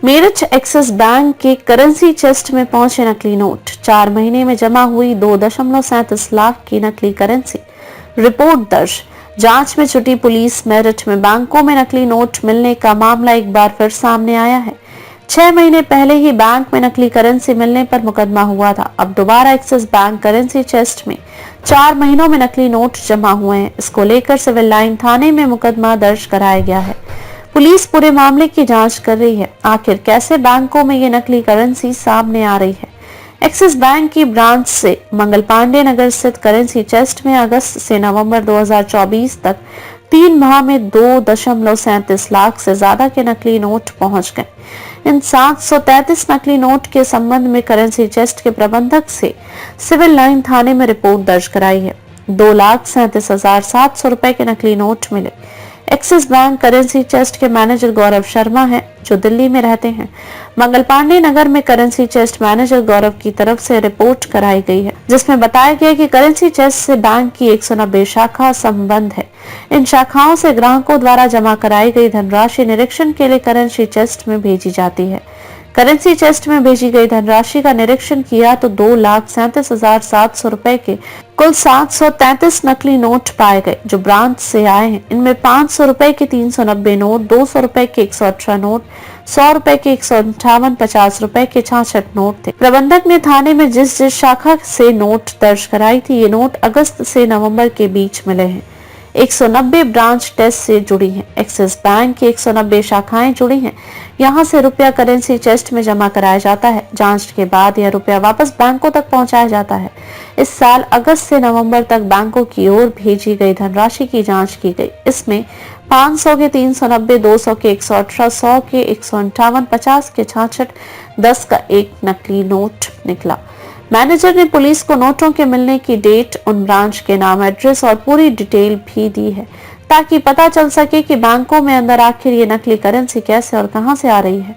Meerut axis bank के currency chest में पहुंचे नकली नोट। 4 महीने में जमा हुई 2.37 लाख की नकली करेंसी। रिपोर्ट दर्ज। जांच में जुटी पुलिस। मेरठ में बैंकों में नकली नोट मिलने का मामला एक बार फिर सामने आया है। 6 महीने पहले ही बैंक में नकली करेंसी मिलने पर मुकदमा हुआ था। अब दोबारा एक्सिस बैंक करेंसी चेस्ट में 4 महीनों में नकली नोट जमा हुए हैं। इसको लेकर सिविल लाइन थाने में मुकदमा दर्ज कराया गया है। पुलिस पूरे मामले की जांच कर रही है। आखिर कैसे बैंकों में ये नकली करेंसी सामने आ रही है। एक्सिस बैंक की ब्रांच से मंगल पांडे नगर स्थित करेंसी चेस्ट में अगस्त से नवंबर 2024 तक 3 माह में 2.37 लाख से ज्यादा के नकली नोट पहुंच गए। इन 733 नकली नोट के संबंध में करेंसी चेस्ट के प्रबंधक से सिविल लाइन थाने में रिपोर्ट दर्ज कराई है। 2,37,700 रुपए के नकली नोट मिले। एक्सिस बैंक करेंसी चेस्ट के मैनेजर गौरव शर्मा हैं, जो दिल्ली में रहते हैं। मंगल पांडे नगर में करेंसी चेस्ट मैनेजर गौरव की तरफ से रिपोर्ट कराई गई है, जिसमें बताया गया कि करेंसी चेस्ट से बैंक की 190 शाखा संबंध है। इन शाखाओं से ग्राहकों द्वारा जमा कराई गई धनराशि निरीक्षण के लिए करेंसी चेस्ट में भेजी जाती है। करेंसी चेस्ट में भेजी गई धनराशि का निरीक्षण किया तो 2,37,700 रुपए के कुल 733 नकली नोट पाए गए, जो ब्रांच से आए हैं। इनमें 500 रुपए के 390 नोट, 200 रुपए के 118 नोट, 100 रुपए के 158, 50 रुपए के 66 नोट थे। प्रबंधक ने थाने में जिस शाखा से नोट दर्ज कराई थी, ये नोट अगस्त से नवंबर के बीच मिले हैं। 190 ब्रांच टेस्ट से जुड़ी हैं। एक्सिस बैंक की 190 शाखाएं जुड़ी हैं। यहां से रुपया करेंसी चेस्ट में जमा कराया जाता है। जांच के बाद यह रुपया वापस बैंकों तक पहुंचाया जाता है। इस साल अगस्त से नवंबर तक बैंकों की ओर भेजी गई धनराशि की जांच की गई। इसमें 500 के 390, 200 के 118, 100 के 158, 50 के 66, 10 का एक नकली नोट निकला। मैनेजर ने पुलिस को नोटों के मिलने की डेट, उन ब्रांच के नाम, एड्रेस और पूरी डिटेल भी दी है, ताकि पता चल सके कि बैंकों में अंदर आखिर ये नकली करेंसी कैसे और कहां से आ रही है।